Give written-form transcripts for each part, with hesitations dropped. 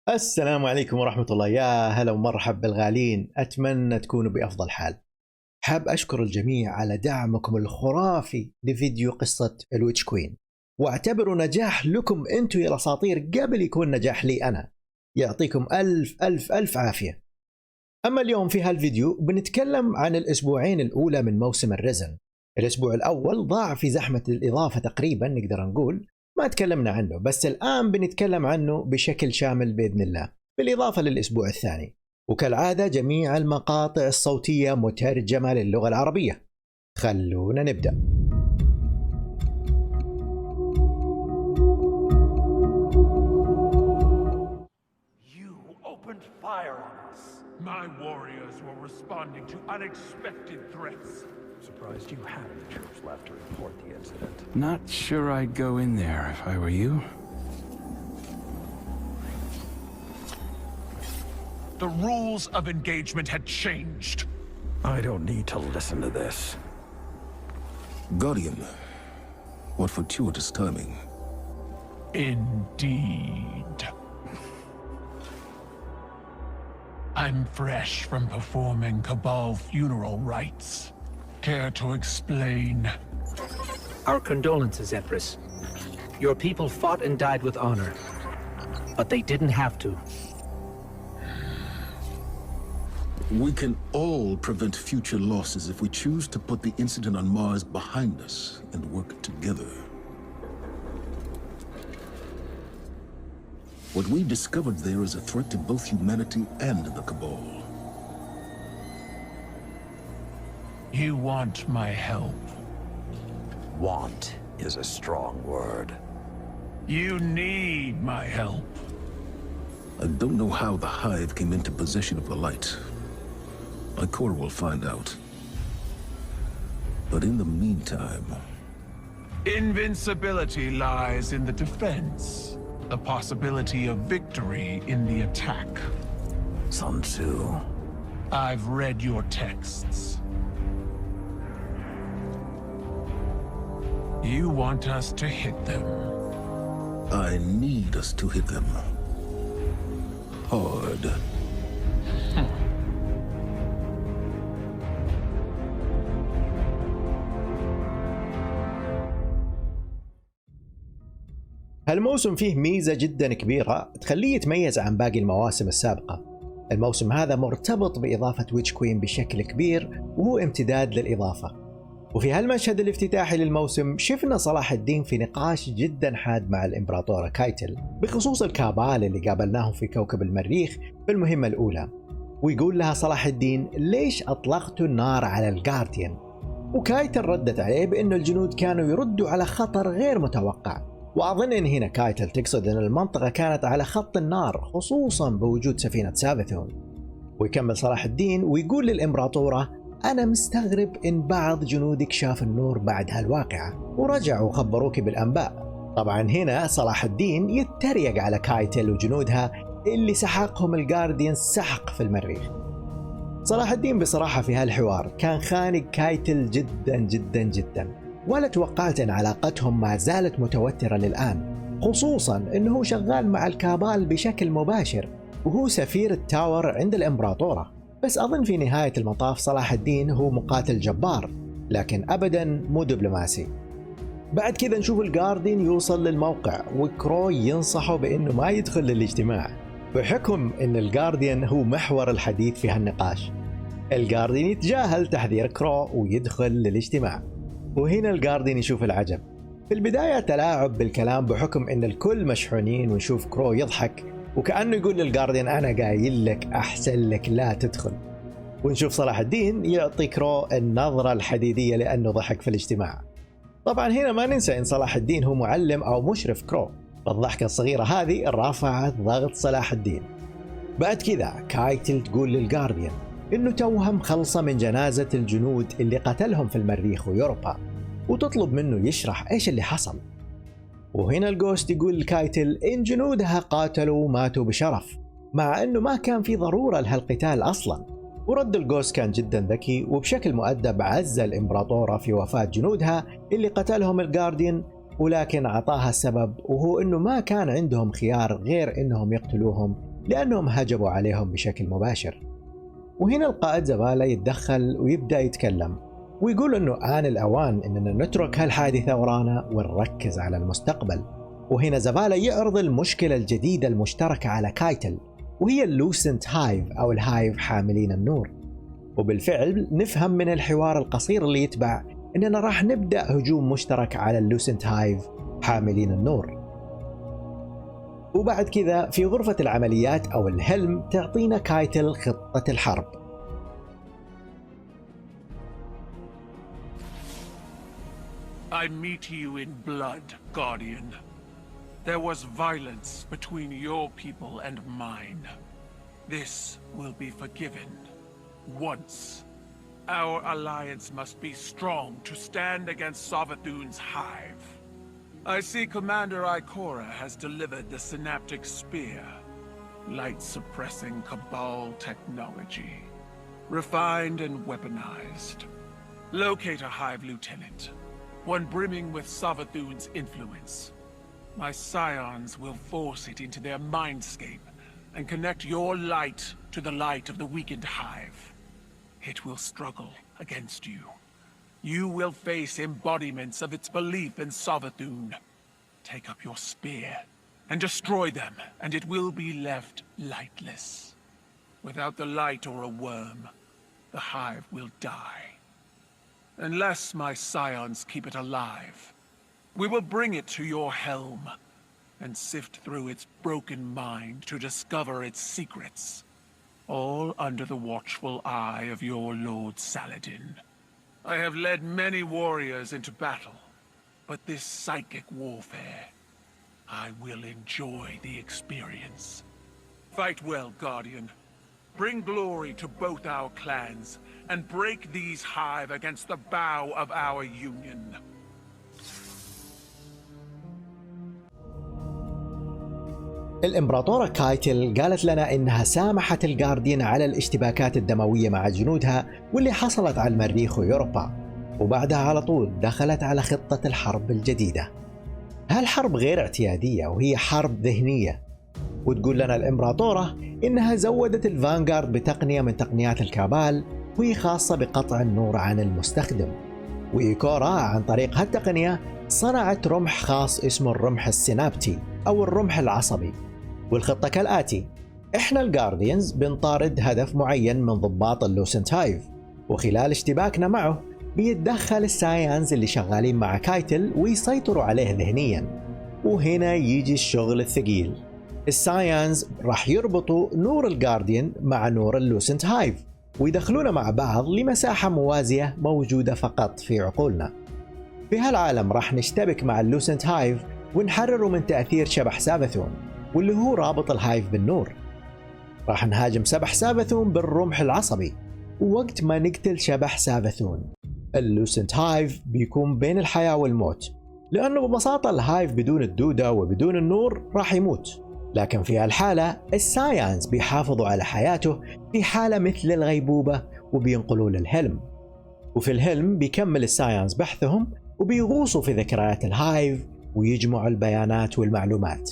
السلام عليكم ورحمة الله، يا هلا ومرحب بالغالين. أتمنى تكونوا بأفضل حال. حاب أشكر الجميع على دعمكم الخرافي لفيديو قصة الويتش كوين، واعتبروا نجاح لكم أنتوا يا الأساطير قبل يكون نجاح لي أنا. يعطيكم ألف ألف ألف عافية. أما اليوم في هالفيديو بنتكلم عن الأسبوعين الأولى من موسم الريزن. الأسبوع الأول ضاع في زحمة الإضافة تقريبا، نقدر نقول ما تكلمنا عنه، بس الآن بنتكلم عنه بشكل شامل بإذن الله، بالإضافة للأسبوع الثاني. وكالعادة جميع المقاطع الصوتية مترجمة للغة العربية. خلونا نبدأ. You opened fire on us. My warriors were responding to unexpected threats. Surprised you had any troops left to report the incident. Not sure I'd go in there if I were you. The rules of engagement had changed. I don't need to listen to this. Guardian, what fortuitous timing. Indeed. I'm fresh from performing Cabal funeral rites. Care to explain? Our condolences, Empress. Your people fought and died with honor, but they didn't have to. We can all prevent future losses if we choose to put the incident on Mars behind us and work together. What we discovered there is a threat to both humanity and the Cabal. You want my help. Want is a strong word. You need my help. I don't know how the Hive came into possession of the light. My core will find out. But in the meantime... Invincibility lies in the defense. The possibility of victory in the attack. Sun Tzu. I've read your texts. You want us to hit them. I need us to hit them. Hard. هالموسم فيه ميزة جدا كبيرة تخليه يتميز عن باقي المواسم السابقة. الموسم هذا مرتبط بإضافة ويتش كوين بشكل كبير، وهو امتداد للإضافة. وفي هالمشهد الافتتاحي للموسم شفنا صلاح الدين في نقاش جدا حاد مع الإمبراطورة كايتل بخصوص الكابال اللي قابلناهم في كوكب المريخ في المهمة الأولى. ويقول لها صلاح الدين: ليش أطلقتوا النار على الجارديان؟ وكايتل ردت عليه بأن الجنود كانوا يردوا على خطر غير متوقع. وأظن أن هنا كايتل تقصد أن المنطقة كانت على خط النار، خصوصا بوجود سفينة سابثون. ويكمل صلاح الدين ويقول للإمبراطورة: أنا مستغرب إن بعض جنودك شاف النور بعد هالواقعة ورجعوا وخبروك بالأنباء. طبعا هنا صلاح الدين يتريق على كايتل وجنودها اللي سحقهم الجارديان سحق في المريخ. صلاح الدين بصراحة في هالحوار كان خانق كايتل جدا جدا جدا، ولا توقعت أن علاقتهم ما زالت متوترة للآن، خصوصا أنه شغال مع الكابال بشكل مباشر وهو سفير التاور عند الإمبراطورة. بس أظن في نهاية المطاف صلاح الدين هو مقاتل جبار، لكن أبدا مو دبلوماسي. بعد كذا نشوف الجاردين يوصل للموقع وكرو ينصحه بأنه ما يدخل للاجتماع، بحكم أن الجارديان هو محور الحديث في هالنقاش. الجاردين يتجاهل تحذير كرو ويدخل للاجتماع. وهنا الجاردين يشوف العجب. في البداية تلاعب بالكلام بحكم أن الكل مشحونين، ونشوف كرو يضحك وكأنه يقول للجاردين: أنا قايل لك أحسن لك لا تدخل. ونشوف صلاح الدين يعطي كرو النظرة الحديدية لأنه ضحك في الاجتماع. طبعا هنا ما ننسى أن صلاح الدين هو معلم أو مشرف كرو، فالضحكة الصغيرة هذه رفعت ضغط صلاح الدين. بعد كذا كايتل تقول للجارديان إنه توها مخلصة من جنازة الجنود اللي قتلهم في المريخ ويوروبا، وتطلب منه يشرح إيش اللي حصل. وهنا الجوست يقول لكايتل إن جنودها قاتلوا وماتوا بشرف، مع أنه ما كان في ضرورة لهالقتال أصلا. ورد الجوست كان جدا ذكي، وبشكل مؤدب عز الإمبراطورة في وفاة جنودها اللي قتلهم الجارديان، ولكن عطاها السبب، وهو أنه ما كان عندهم خيار غير أنهم يقتلوهم لأنهم هجموا عليهم بشكل مباشر. وهنا القائد زفالا يتدخل ويبدأ يتكلم ويقول أنه آن الأوان أننا نترك هالحادثة ورانا ونركز على المستقبل. وهنا زفالا يعرض المشكلة الجديدة المشتركة على كايتل، وهي اللوسنت هايف أو الهايف حاملين النور. وبالفعل نفهم من الحوار القصير اللي يتبع أننا راح نبدأ هجوم مشترك على اللوسنت هايف حاملين النور. وبعد كذا في غرفة العمليات أو الهلم تعطينا كايتل خطة الحرب. I meet you in blood, Guardian. There was violence between your people and mine. This will be forgiven. Once. Our alliance must be strong to stand against Savathun's hive. I see Commander Ikora has delivered the Synaptic Spear. Light-suppressing Cabal technology. Refined and weaponized. Locate a hive lieutenant. One brimming with Savathun's influence. My scions will force it into their mindscape and connect your light to the light of the weakened hive. It will struggle against you. You will face embodiments of its belief in Savathun. Take up your spear and destroy them, and it will be left lightless. Without the light or a worm, the hive will die. Unless my scions keep it alive, we will bring it to your helm and sift through its broken mind to discover its secrets, all under the watchful eye of your Lord Saladin. I have led many warriors into battle, but this psychic warfare, I will enjoy the experience. Fight well, Guardian. Bring glory to both our clans, and break these hive against the bow of our union. الإمبراطورة كايتل قالت لنا إنها سامحت الجارديان على الاشتباكات الدموية مع جنودها واللي حصلت على المريخ ويوروبا، وبعدها على طول دخلت على خطة الحرب الجديدة. هالحرب غير اعتيادية وهي حرب ذهنية، وتقول لنا الإمبراطورة إنها زودت الفانغارد بتقنية من تقنيات الكابال وهي خاصة بقطع النور عن المستخدم. وإيكورا عن طريق هالتقنية صنعت رمح خاص اسمه الرمح السينابتي أو الرمح العصبي. والخطة كالآتي: إحنا الجارديانز بنطارد هدف معين من ضباط اللوسنت هايف، وخلال اشتباكنا معه بيتدخل السايانز اللي شغالين مع كايتل ويسيطروا عليه ذهنيا. وهنا يجي الشغل الثقيل. السايانز راح يربطوا نور الجارديان مع نور اللوسنت هايف ويدخلونا مع بعض لمساحة موازية موجودة فقط في عقولنا. في هالعالم راح نشتبك مع اللوسنت هايف ونحرره من تأثير شبح سابثون واللي هو رابط الهايف بالنور. راح نهاجم شبح سابثون بالرمح العصبي، ووقت ما نقتل شبح سابثون اللوسنت هايف بيكون بين الحياة والموت، لأنه ببساطة الهايف بدون الدودة وبدون النور راح يموت. لكن في هالحالة السايانز بيحافظوا على حياته في حالة مثل الغيبوبة وبينقلوا للهلم. وفي الهلم بيكمل السايانز بحثهم وبيغوصوا في ذكريات الهايف ويجمعوا البيانات والمعلومات.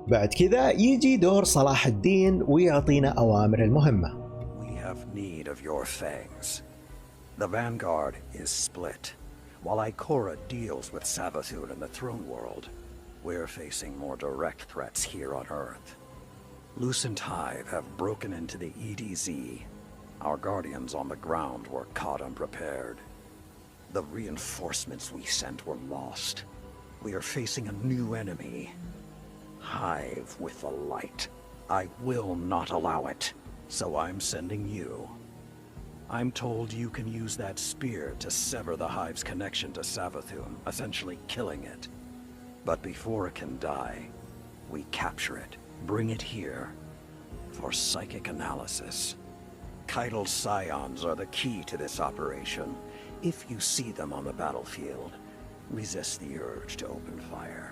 بعد كذا يجي دور صلاح الدين ويعطينا أوامر المهمة. We have need of your fangs. The Vanguard is split. While Ikora deals with Savathun and the Throne World, we're facing more direct threats here on Earth. Lucent Hive have broken into the EDZ. Our guardians on the ground were caught unprepared. The reinforcements we sent were lost. We are facing a new enemy. Hive with the light. I will not allow it, so I'm sending you. I'm told you can use that spear to sever the Hive's connection to Savathun, essentially killing it. But before it can die, we capture it, bring it here, for psychic analysis. Keitel's scions are the key to this operation. If you see them on the battlefield, resist the urge to open fire.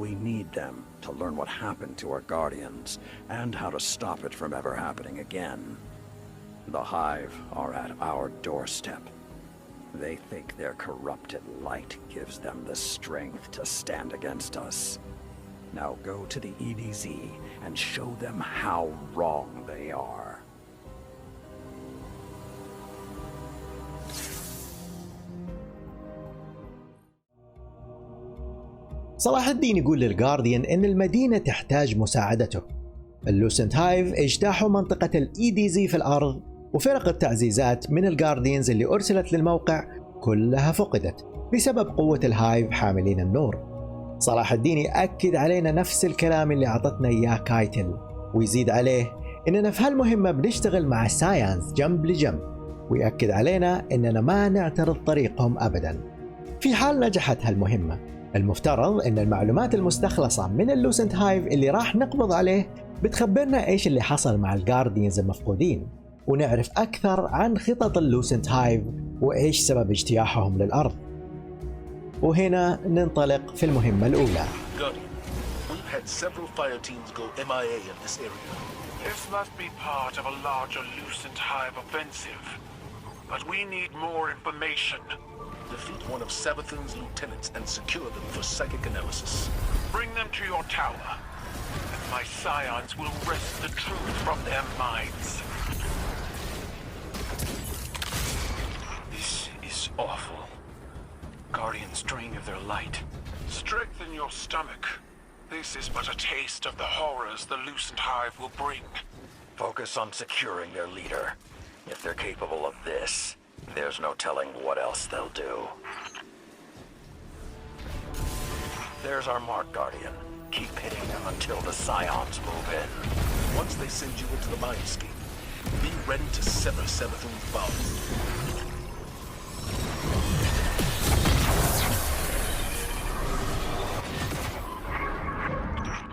We need them to learn what happened to our guardians, and how to stop it from ever happening again. The Hive are at our doorstep. They think their corrupted light gives them the strength to stand against us. Now go to the EDZ and show them how wrong they are. صلاح الدين يقول للجارديان إن المدينة تحتاج مساعدته. اللوسنت هايف اجتاحوا منطقة الاي دي زي في الأرض، وفرق التعزيزات من الجارديانز اللي أرسلت للموقع كلها فقدت بسبب قوة الهايف حاملين النور. صلاح الدين يأكد علينا نفس الكلام اللي عطتنا إياه كايتل، ويزيد عليه إننا في هالمهمة بنشتغل مع السايانز جنب لجنب، ويأكد علينا إننا ما نعترض طريقهم أبدا. في حال نجحت هالمهمة، المفترض إن المعلومات المستخلصة من اللوسنت هايف اللي راح نقبض عليه بتخبرنا إيش اللي حصل مع الجارديانز المفقودين، ونعرف أكثر عن خطط اللوسنت هايف وإيش سبب اجتياحهم للأرض. وهنا ننطلق في المهمة الأولى. We've had several fire teams go MIA in this area. This must be part of a larger Lucent Hive offensive. But we need more information. Defeat one of Savathun's lieutenants and secure them for psychic analysis. Bring them to your tower, and my scions will wrest the truth from their minds. This is awful. Guardians drained of their light. Strengthen your stomach. This is but a taste of the horrors the Lucent Hive will bring. Focus on securing their leader. If they're capable of this, there's no telling what else they'll do. There's our mark, Guardian. Keep hitting them until the Scions move in. Once they send you into the mindscape, be ready to sever Savathun's bonds.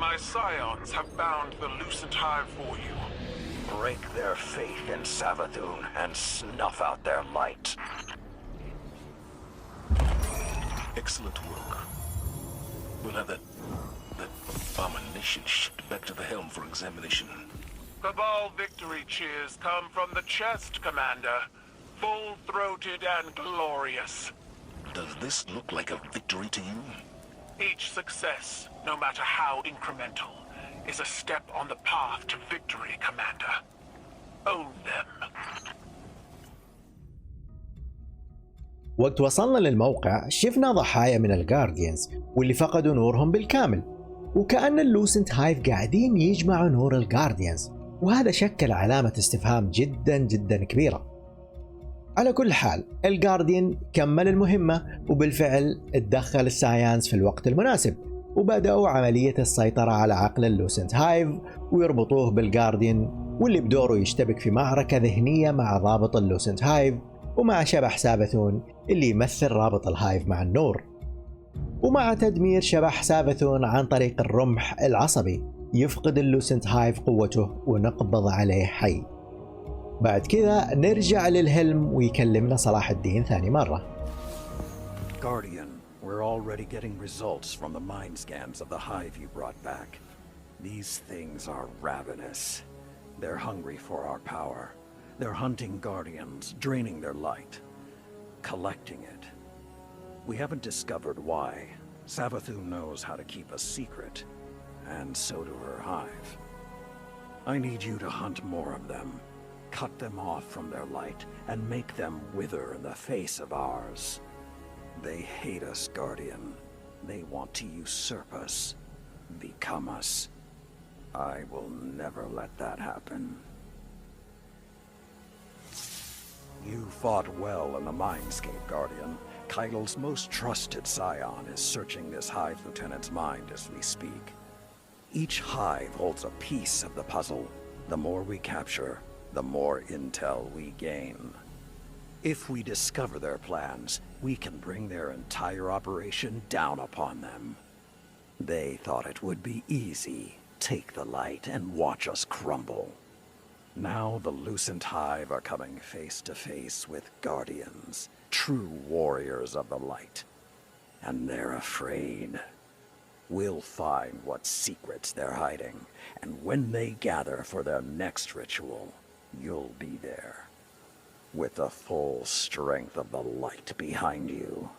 My scions have bound the Lucent Hive for you. Break their faith in Savathun and snuff out their light. Excellent work. We'll have that abomination shipped back to the helm for examination. Cabal victory cheers come from the chest, Commander. Full-throated and glorious. Does this look like a victory to you? Each success, no matter how incremental, is a step on the path to victory, Commander. Own them. وقت وصلنا للموقع شفنا ضحايا من الجارديانز واللي فقدوا نورهم بالكامل، وكأن اللوسنت هايف قاعدين يجمعوا نور الجارديانز، وهذا شكل علامة استفهام جدا جدا كبيرة. على كل حال الجارديان كمل المهمة، وبالفعل اتدخل السايانز في الوقت المناسب، وبدأوا عملية السيطرة على عقل اللوسنت هايف ويربطوه بالجارديان، واللي بدوره يشتبك في معركة ذهنية مع ضابط اللوسنت هايف ومع شبح سابثون اللي يمثل رابط الهايف مع النور. ومع تدمير شبح سابثون عن طريق الرمح العصبي يفقد اللوسنت هايف قوته ونقبض عليه حي. بعد كذا نرجع للهلم ويكلمنا صلاح الدين ثاني مرة. Guardian, we're already getting results from the mind scans of the hive you brought back. These things are ravenous. They're hungry for our power. They're hunting Guardians, draining their light, collecting it. We haven't discovered why. Savathun knows how to keep a secret, and so do her hive. I need you to hunt more of them, cut them off from their light, and make them wither in the face of ours. They hate us, Guardian. They want to usurp us, become us. I will never let that happen. You fought well in the Mindscape, Guardian. Keitel's most trusted scion is searching this Hive Lieutenant's mind as we speak. Each Hive holds a piece of the puzzle. The more we capture, the more intel we gain. If we discover their plans, we can bring their entire operation down upon them. They thought it would be easy. Take the light and watch us crumble. Now the Lucent Hive are coming face to face with Guardians, true warriors of the light. And they're afraid. We'll find what secrets they're hiding, and when they gather for their next ritual, you'll be there, with the full strength of the light behind you.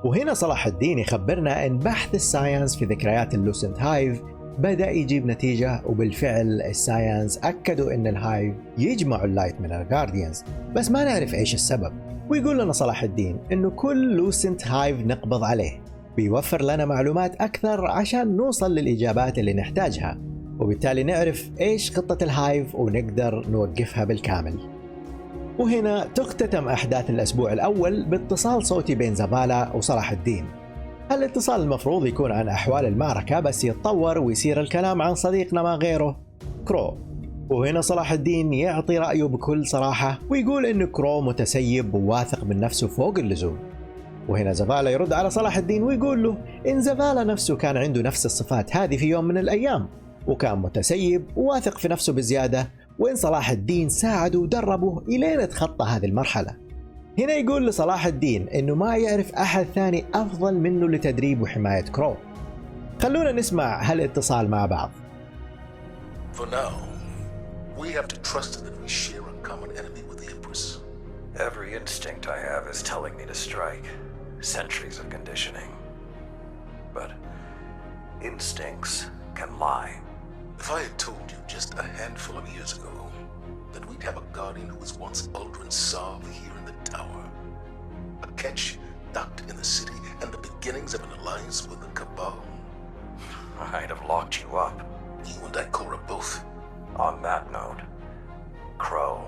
وهنا صلاح الدين يخبرنا ان بحث الساينس في ذكريات اللوسنت هايف بدأ يجيب نتيجة، وبالفعل الساينس أكدوا ان الهايف يجمعوا اللايت من الجارديانز، بس ما نعرف ايش السبب. ويقول لنا صلاح الدين انه كل لوسنت هايف نقبض عليه بيوفر لنا معلومات اكثر عشان نوصل للاجابات اللي نحتاجها، وبالتالي نعرف ايش خطة الهايف ونقدر نوقفها بالكامل. وهنا تختتم احداث الاسبوع الاول باتصال صوتي بين زبالة وصلاح الدين. الاتصال المفروض يكون عن احوال المعركة، بس يتطور ويصير الكلام عن صديقنا ما غيره كرو. وهنا صلاح الدين يعطي رأيه بكل صراحة ويقول إن كرو متسيب وواثق من نفسه فوق اللزوم. وهنا زفالة يرد على صلاح الدين ويقول له إن زفالة نفسه كان عنده نفس الصفات هذه في يوم من الأيام، وكان متسيب وواثق في نفسه بزيادة، وإن صلاح الدين ساعده ودربه إلين تخطى هذه المرحلة. هنا يقول لصلاح الدين إنه ما يعرف أحد ثاني أفضل منه لتدريب وحماية كرو. خلونا نسمع هالاتصال مع بعض. For now, we have to trust that we share a common enemy with the Empress. Every instinct I have is telling me to strike. Centuries of conditioning. But instincts can lie. If I had told you just a handful of years ago that we'd have a guardian who was once Aldrin's Sav here in the tower, a catch docked in the city, and the beginnings of an alliance with the Cabal, I'd have locked you up. you and Ikora both. On that note, Crow.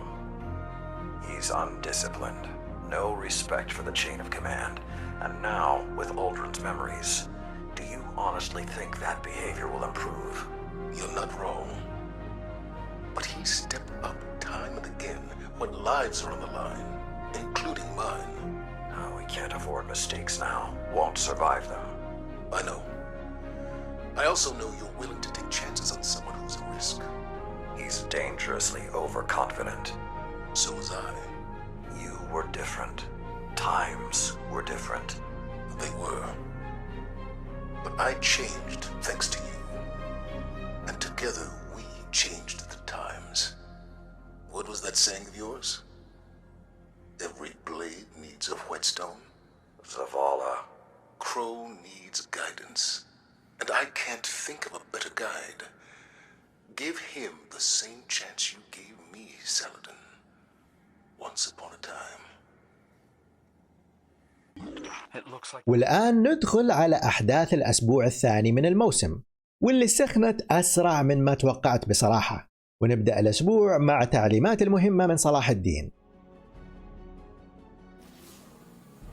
He's undisciplined. No respect for the chain of command. And now, with Aldrin's memories, do you honestly think that behavior will improve? You're not wrong. But he stepped up time and again when lives are on the line, including mine. Oh, we can't afford mistakes now. Won't survive them. I know. I also know you're willing to take chances on someone who's a risk. He's dangerously overconfident. So was I. You were different. Times were different. They were. But I changed thanks to you. And together we changed the times. What was that saying of yours? Every blade needs a whetstone. Zavala. Crow needs guidance. And I can't think of a better guide. Give him the same chance you gave me, Saladin. Once upon a time. It looks like والآن ندخل على أحداث الأسبوع الثاني من الموسم، واللي سخنت أسرع من ما توقعت بصراحة. ونبدأ الأسبوع مع تعليمات المهمة من صلاح الدين.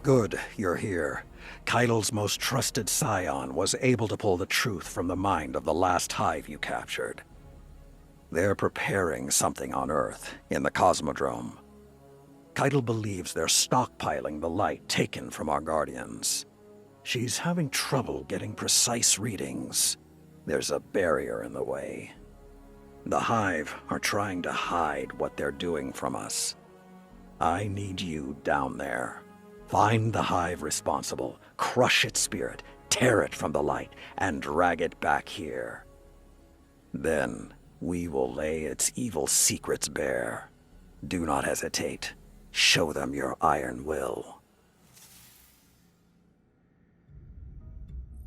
Good, you're here. Keidel's most trusted scion was able to pull the truth from the mind of the last hive you captured. They're preparing something on Earth, in the Cosmodrome. Keidel believes they're stockpiling the light taken from our guardians. She's having trouble getting precise readings. There's a barrier in the way. The hive are trying to hide what they're doing from us. I need you down there. Find the hive responsible, crush its spirit, tear it from the light, and drag it back here. Then we will lay its evil secrets bare. Do not hesitate. Show them your iron will.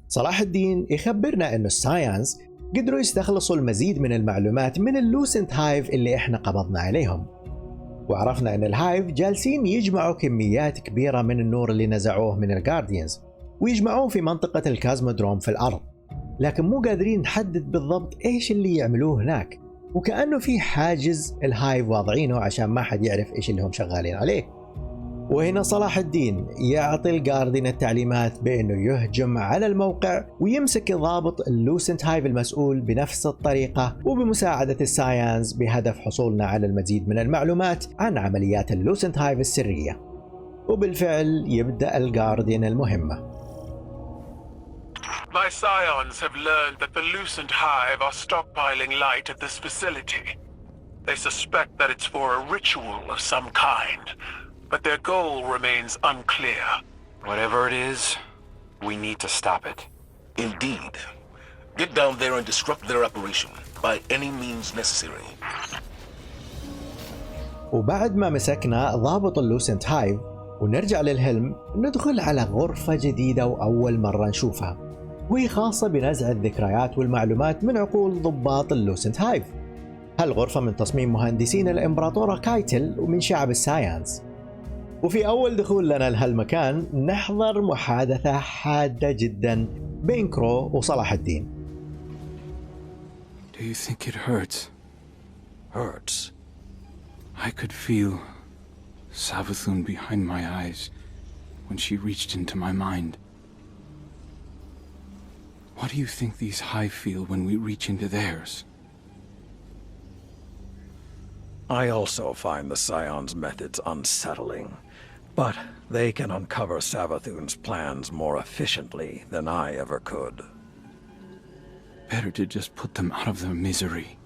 صلاح الدين يخبرنا إنه الساينس قدروا يستخلصوا المزيد من المعلومات من اللوسنت هايف اللي إحنا قبضنا عليهم. وعرفنا ان الهايف جالسين يجمعوا كميات كبيرة من النور اللي نزعوه من الجارديانز ويجمعوه في منطقة الكازمودروم في الأرض، لكن مو قادرين نحدد بالضبط ايش اللي يعملوه هناك، وكأنه في حاجز الهايف واضعينه عشان ما حد يعرف ايش اللي هم شغالين عليه. وهنا صلاح الدين يعطي الجاردين التعليمات بأنه يهجم على الموقع ويمسك ضابط اللوسنت هايف المسؤول بنفس الطريقة وبمساعدة الساينس بهدف حصولنا على المزيد من المعلومات عن عمليات اللوسنت هايف السرية. وبالفعل يبدأ الجاردين المهمة. My scions have learned that the Lucent Hive are stockpiling light at this facility. They suspect that it's for a ritual of some kind, but their goal remains unclear. whatever it is, we need to stop it. Indeed. Get down there and disrupt their operation by any means necessary. وبعد ما مسكنا ضابط اللوسنت هايف ونرجع للهلم ندخل على غرفة جديدة وأول مرة نشوفها، وهي خاصة بنزع الذكريات والمعلومات من عقول ضباط اللوسنت هايف. هالغرفة من تصميم مهندسين الإمبراطورة كايتل ومن شعب السايانز. وفي أول دخول لنا لهالمكان نحضر محادثة حادة جدا بين كرو وصلاح الدين. Do you think it hurts? Hurts? I could feel Savathun behind my eyes when she reached into my mind. What do you think these Hive feel when we reach into theirs? I also find the Scion's methods unsettling, but they can uncover Savathun's plans more efficiently than I ever could. Better to just put them out of their misery.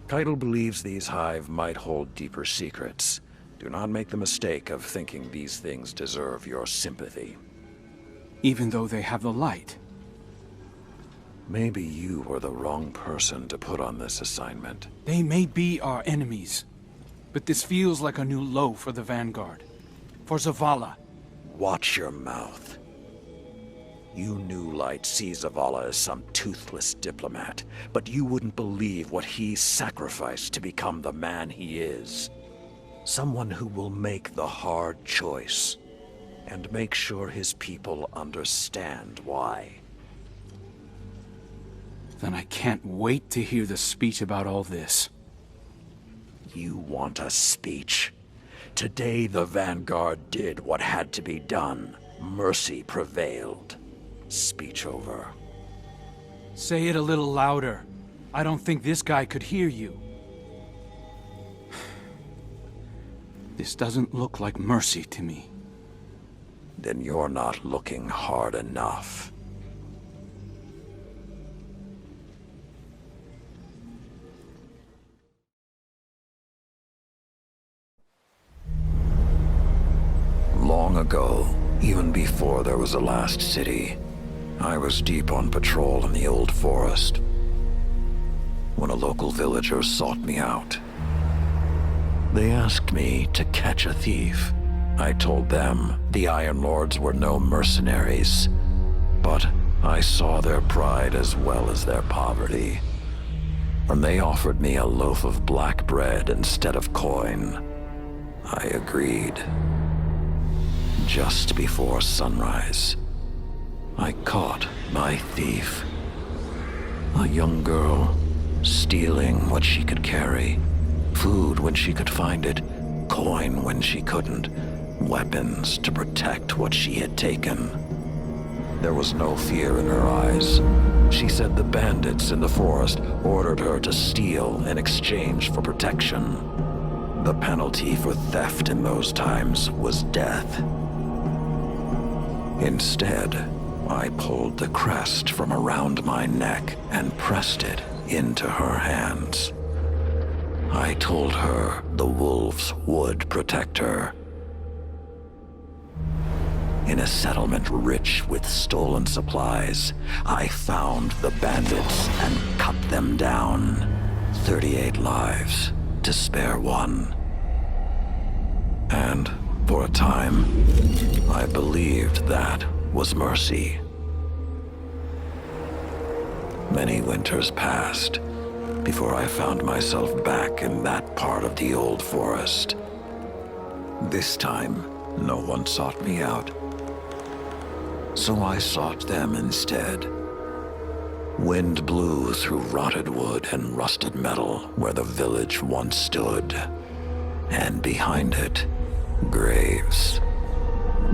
Keitel believes these Hive might hold deeper secrets. Do not make the mistake of thinking these things deserve your sympathy. Even though they have the light. Maybe you were the wrong person to put on this assignment. They may be our enemies, but this feels like a new low for the Vanguard. For Zavala. Watch your mouth. You New Light see Zavala as some toothless diplomat, but you wouldn't believe what he sacrificed to become the man he is. Someone who will make the hard choice, and make sure his people understand why. Then I can't wait to hear the speech about all this. You want a speech? Today the Vanguard did what had to be done. Mercy prevailed. Speech over. Say it a little louder. I don't think this guy could hear you. This doesn't look like mercy to me. Then you're not looking hard enough. Long ago, even before there was a last city, I was deep on patrol in the old forest when a local villager sought me out. They asked me to catch a thief. I told them the Iron Lords were no mercenaries, but I saw their pride as well as their poverty. When they offered me a loaf of black bread instead of coin, I agreed. Just before sunrise, I caught my thief. A young girl, stealing what she could carry. Food when she could find it, coin when she couldn't, weapons to protect what she had taken. There was no fear in her eyes. She said the bandits in the forest ordered her to steal in exchange for protection. The penalty for theft in those times was death. Instead, I pulled the crest from around my neck and pressed it into her hands. I told her the wolves would protect her. In a settlement rich with stolen supplies, I found the bandits and cut them down. 38 lives to spare one. And for a time, I believed that was mercy. Many winters passed before I found myself back in that part of the old forest. This time, no one sought me out. So I sought them instead. Wind blew through rotted wood and rusted metal where the village once stood. And behind it, graves.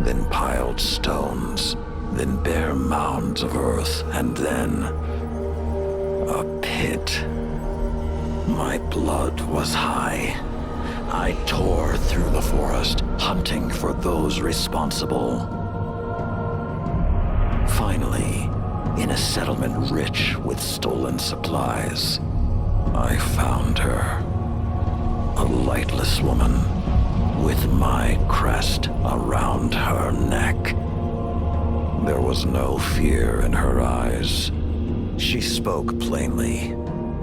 Then piled stones. Then bare mounds of earth. And then a pit. My blood was high. I tore through the forest, hunting for those responsible. Finally, in a settlement rich with stolen supplies, I found her. A lightless woman with my crest around her neck. There was no fear in her eyes. She spoke plainly.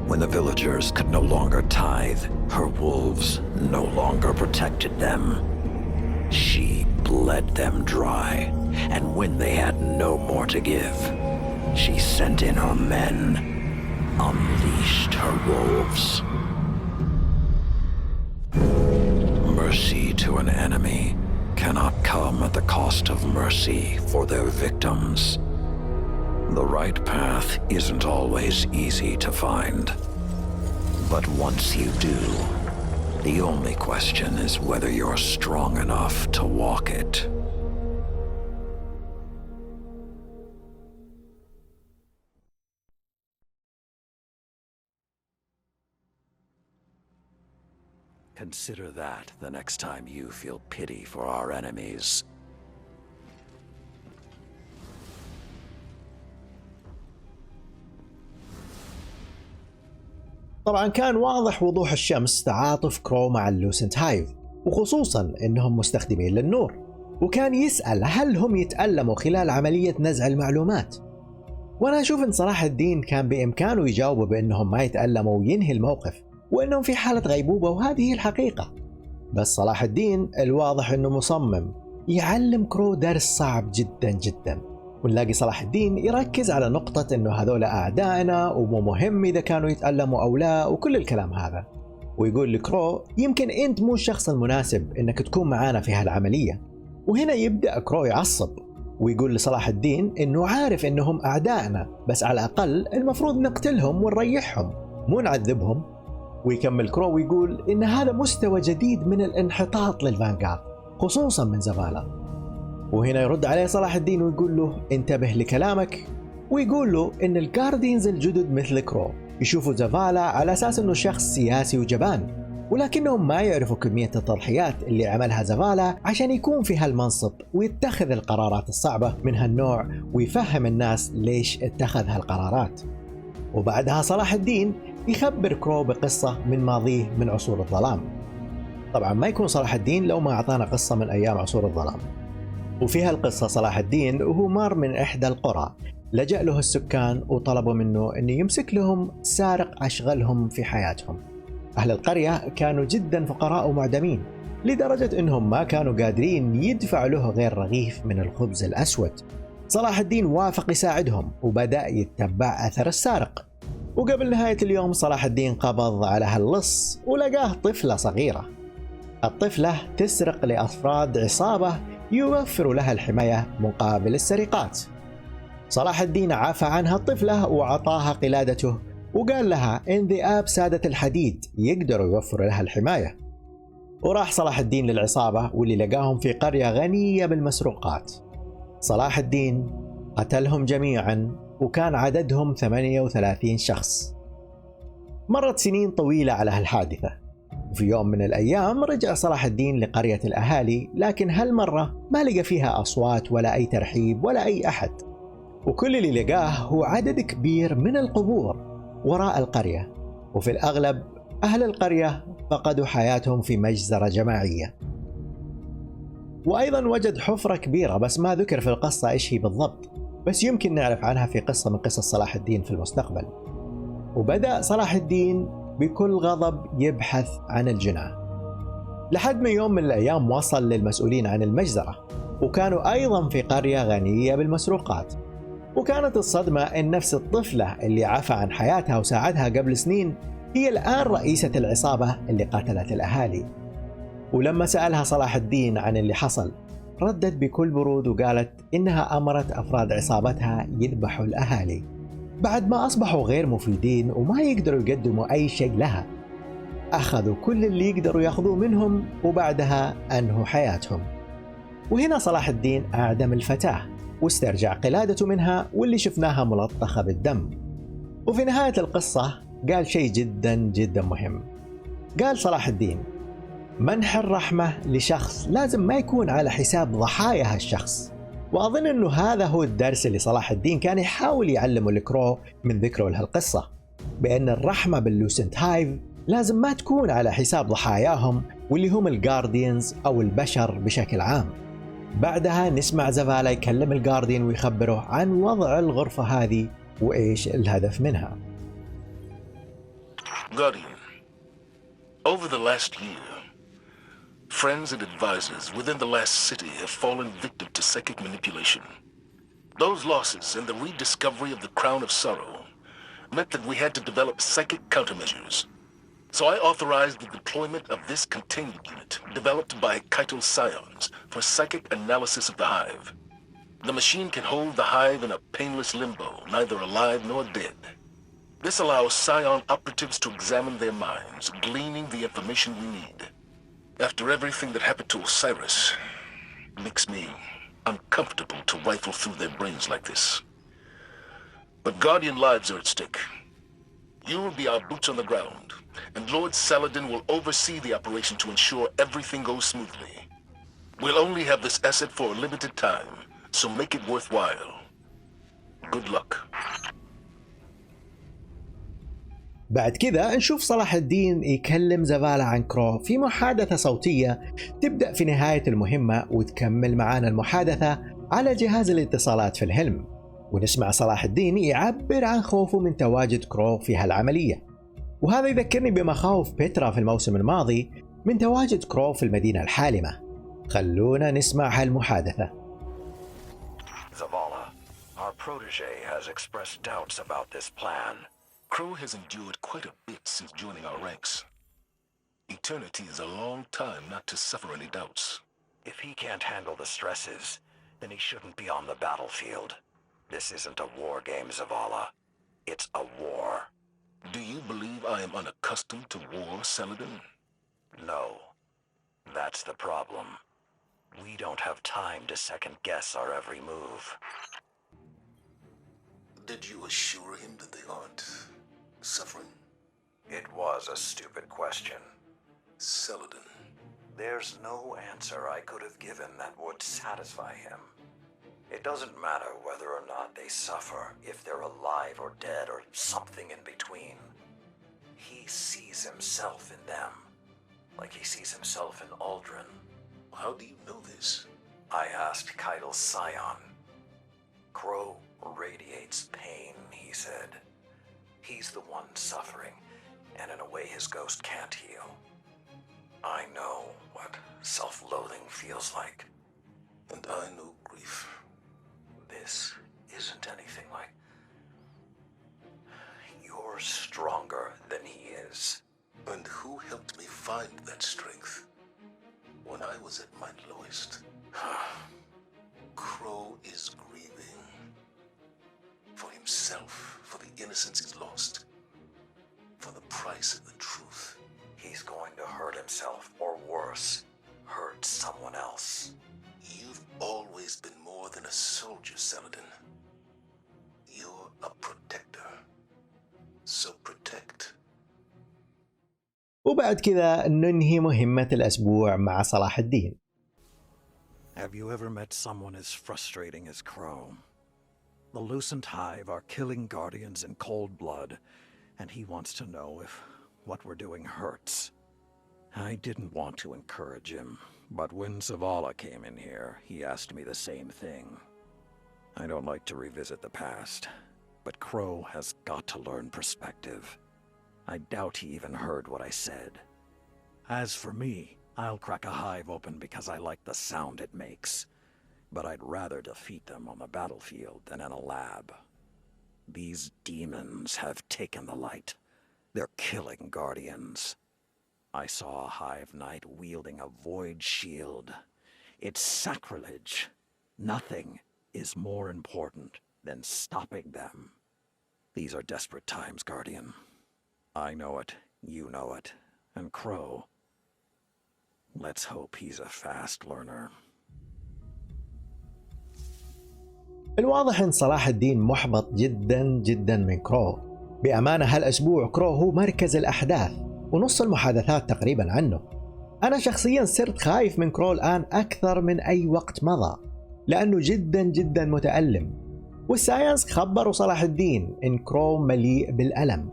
When the villagers could no longer tithe, her wolves no longer protected them. She bled them dry, and when they had no more to give, she sent in her men, unleashed her wolves. Mercy to an enemy cannot come at the cost of mercy for their victims. The right path isn't always easy to find. But once you do, the only question is whether you're strong enough to walk it. Consider that the next time you feel pity for our enemies. طبعا كان واضح وضوح الشمس تعاطف كرو مع اللوسنت هايف، وخصوصا انهم مستخدمين للنور، وكان يسأل هل هم يتألموا خلال عملية نزع المعلومات. وانا اشوف ان صلاح الدين كان بامكانه يجاوبه بانهم ما يتألموا وينهي الموقف، وانهم في حالة غيبوبة وهذه هي الحقيقة. بس صلاح الدين الواضح انه مصمم يعلم كرو درس صعب جدا جدا، ونلاقي صلاح الدين يركز على نقطة انه هذول اعدائنا ومو مهم اذا كانوا يتألموا او لا وكل الكلام هذا، ويقول لكرو يمكن انت مو الشخص المناسب انك تكون معانا في هالعملية. وهنا يبدأ كرو يعصب ويقول لصلاح الدين انه عارف انهم اعدائنا، بس على الاقل المفروض نقتلهم ونريحهم مو نعذبهم. ويكمل كرو ويقول ان هذا مستوى جديد من الانحطاط للفانغارد خصوصا من زفالا. وهنا يرد عليه صلاح الدين ويقول له انتبه لكلامك، ويقول له ان الجاردينز الجدد مثل كرو يشوفوا زفالا على اساس انه شخص سياسي وجبان، ولكنهم ما يعرفوا كمية التضحيات اللي عملها زفالا عشان يكون في هالمنصب ويتخذ القرارات الصعبة من هالنوع، ويفهم الناس ليش اتخذ هالقرارات. وبعدها صلاح الدين يخبر كرو بقصة من ماضيه من عصور الظلام. طبعا ما يكون صلاح الدين لو ما أعطانا قصة من أيام عصور الظلام. وفيها القصة صلاح الدين وهو مار من إحدى القرى، لجأ له السكان وطلبوا منه أنه يمسك لهم سارق أشغلهم في حياتهم. أهل القرية كانوا جدا فقراء ومعدمين، لدرجة أنهم ما كانوا قادرين يدفعوا له غير رغيف من الخبز الأسود. صلاح الدين وافق يساعدهم وبدأ يتبع أثر السارق. وقبل نهاية اليوم صلاح الدين قبض على هاللص ولقاه طفلة صغيرة. الطفلة تسرق لأفراد عصابة يوفر لها الحماية مقابل السرقات. صلاح الدين عفى عنها الطفلة وعطاها قلادته، وقال لها إن ذئاب سادة الحديد يقدروا يوفروا لها الحماية. وراح صلاح الدين للعصابة واللي لقاهم في قرية غنية بالمسروقات. صلاح الدين قتلهم جميعا وكان عددهم 38 شخص. مرت سنين طويلة على هالحادثة، وفي يوم من الأيام رجع صلاح الدين لقرية الأهالي، لكن هالمرة ما لقى فيها أصوات ولا أي ترحيب ولا أي أحد، وكل اللي لقاه هو عدد كبير من القبور وراء القرية، وفي الأغلب أهل القرية فقدوا حياتهم في مجزرة جماعية. وأيضا وجد حفرة كبيرة بس ما ذكر في القصة إيش هي بالضبط، بس يمكن نعرف عنها في قصة من قصص صلاح الدين في المستقبل. وبدأ صلاح الدين بكل غضب يبحث عن الجناه، لحد ما يوم من الأيام وصل للمسؤولين عن المجزرة، وكانوا أيضا في قرية غنية بالمسروقات. وكانت الصدمة إن نفس الطفلة اللي عفى عن حياتها وساعدها قبل سنين هي الآن رئيسة العصابة اللي قتلت الأهالي. ولما سألها صلاح الدين عن اللي حصل ردت بكل برود وقالت إنها أمرت أفراد عصابتها يذبحوا الأهالي بعد ما أصبحوا غير مفيدين وما يقدروا يقدموا أي شيء لها. أخذوا كل اللي يقدروا يأخذوه منهم وبعدها أنهوا حياتهم. وهنا صلاح الدين أعدم الفتاة واسترجع قلادته منها واللي شفناها ملطخة بالدم. وفي نهاية القصة قال شيء جدا جدا مهم. قال صلاح الدين منح الرحمة لشخص لازم ما يكون على حساب ضحايا هالشخص. وأظن أنه هذا هو الدرس اللي صلاح الدين كان يحاول يعلمه لكرو من ذكره لهالقصة، بأن الرحمة باللوسنت هايف لازم ما تكون على حساب ضحاياهم واللي هم الجاردينز أو البشر بشكل عام. بعدها نسمع زفالا يكلم الجارديان ويخبره عن وضع الغرفة هذه وإيش الهدف منها. Guardian, over the last year, Friends and advisors within the last city have fallen victim to psychic manipulation. Those losses and the rediscovery of the Crown of Sorrow meant that we had to develop psychic countermeasures. So I authorized the deployment of this containment unit, developed by Keitel Scions, for psychic analysis of the Hive. The machine can hold the Hive in a painless limbo, neither alive nor dead. This allows Scion operatives to examine their minds, gleaning the information we need. After everything that happened to Osiris, it makes me uncomfortable to rifle through their brains like this. But Guardian lives are at stake. You will be our boots on the ground, and Lord Saladin will oversee the operation to ensure everything goes smoothly. We'll only have this asset for a limited time, so make it worthwhile. Good luck. بعد كذا نشوف صلاح الدين يكلم زفالة عن كرو في محادثة صوتية تبدأ في نهاية المهمة وتكمل معانا المحادثة على جهاز الاتصالات في الهلم، ونسمع صلاح الدين يعبر عن خوفه من تواجد كرو في هالعملية، وهذا يذكرني بمخاوف بيترا في الموسم الماضي من تواجد كرو في المدينة الحالمة. خلونا نسمع هالمحادثة. Zavala, our protege has expressed doubts about this plan. Crow has endured quite a bit since joining our ranks. Eternity is a long time not to suffer any doubts. If he can't handle the stresses, then he shouldn't be on the battlefield. This isn't a war game, Zavala. It's a war. Do you believe I am unaccustomed to war, Saladin? No. That's the problem. We don't have time to second-guess our every move. Did you assure him that they aren't suffering? It was a stupid question. Saladin. There's no answer I could have given that would satisfy him. It doesn't matter whether or not they suffer, if they're alive or dead or something in between. He sees himself in them, like he sees himself in Aldrin. How do you know this? I asked Keitel Scion. Crow radiates pain, he said. He's the one suffering, and in a way his ghost can't heal. I know what self-loathing feels like. And I know grief. This isn't anything like... You're stronger than he is. And who helped me find that strength? When I was at my lowest. Crow is grieving. For himself, for the innocence he's lost. For the price of the truth. He's going to hurt himself, or worse, hurt someone else. You've always been more than a soldier, Saladin. You're a protector. So protect. وبعد كذا ننهي مهمة الأسبوع مع صلاح الدين. Have you ever met someone as frustrating as Crow? The Lucent Hive are killing Guardians in cold blood, and he wants to know if what we're doing hurts. I didn't want to encourage him, but when Zavala came in here, he asked me the same thing. I don't like to revisit the past, but Crow has got to learn perspective. I doubt he even heard what I said. As for me, I'll crack a hive open because I like the sound it makes. But I'd rather defeat them on the battlefield than in a lab. These demons have taken the light. They're killing Guardians. I saw a Hive Knight wielding a void shield. It's sacrilege. Nothing is more important than stopping them. These are desperate times, Guardian. I know it, you know it, and Crow. Let's hope he's a fast learner. الواضح ان صلاح الدين محبط جدا جدا من كرو. بأمانة هالأسبوع كرو هو مركز الأحداث ونص المحادثات تقريبا عنه. أنا شخصيا صرت خايف من كرو الآن أكثر من أي وقت مضى لأنه جدا جدا متألم، والساينس خبروا صلاح الدين إن كرو مليء بالألم،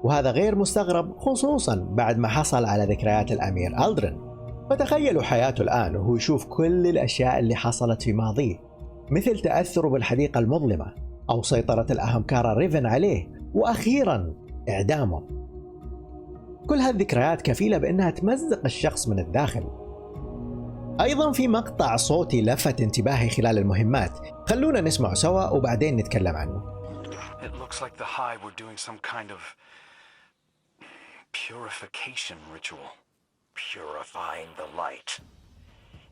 وهذا غير مستغرب خصوصا بعد ما حصل على ذكريات الأمير ألدرين. فتخيلوا حياته الآن وهو يشوف كل الأشياء اللي حصلت في ماضيه، مثل تأثره بالحديقة المظلمة أو سيطرة الأهمكار الريزن عليه، وأخيرا إعدامه. كل هالذكريات كفيلة بأنها تمزق الشخص من الداخل، أيضا في مقطع صوتي لفت انتباهي خلال المهمات، خلونا نسمع سوا وبعدين نتكلم عنه. It looks like the Hive were doing some kind of purification ritual. Purifying the light.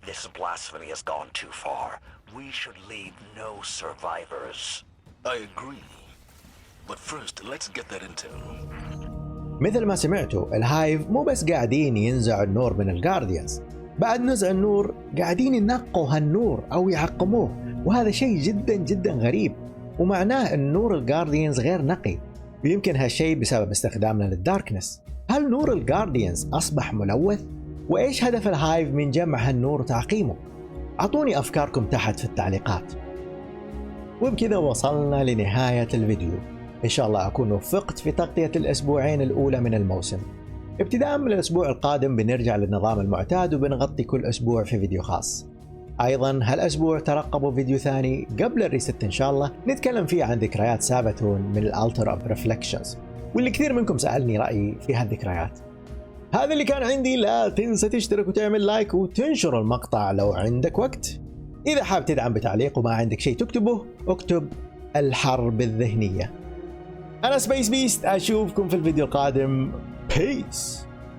This blasphemy has gone too far. We should leave no survivors. I agree. But first, let's get that intel. مثل ما سمعتوا، الهايف مو بس قاعدين ينزعوا النور من الجارديانز، بعد نزع النور قاعدين ينقوا هالنور أو يعقموه، وهذا شيء جدا جدا غريب، ومعناه أن نور الجارديانز غير نقي، ويمكن هالشيء بسبب استخدامنا للداركنس. هل نور الجارديانز أصبح ملوث؟ وإيش هدف الهايف من جمع هالنور وتعقيمه؟ أعطوني أفكاركم تحت في التعليقات. وبكذا وصلنا لنهاية الفيديو، إن شاء الله أكون وفقت في تغطية الأسبوعين الأولى من الموسم. ابتداء من الأسبوع القادم بنرجع للنظام المعتاد وبنغطي كل أسبوع في فيديو خاص. أيضا هالأسبوع ترقبوا فيديو ثاني قبل الريست إن شاء الله، نتكلم فيه عن ذكريات سابثون من الألتر أوف ريفلكشنز، واللي كثير منكم سألني رأيي في هالذكريات. هذا اللي كان عندي، لا تنسى تشترك وتعمل لايك وتنشر المقطع لو عندك وقت. إذا حاب تدعم بتعليق وما عندك شيء تكتبه، اكتب الحرب الذهنية. أنا سبيس بيست، أشوفكم في الفيديو القادم. بيس.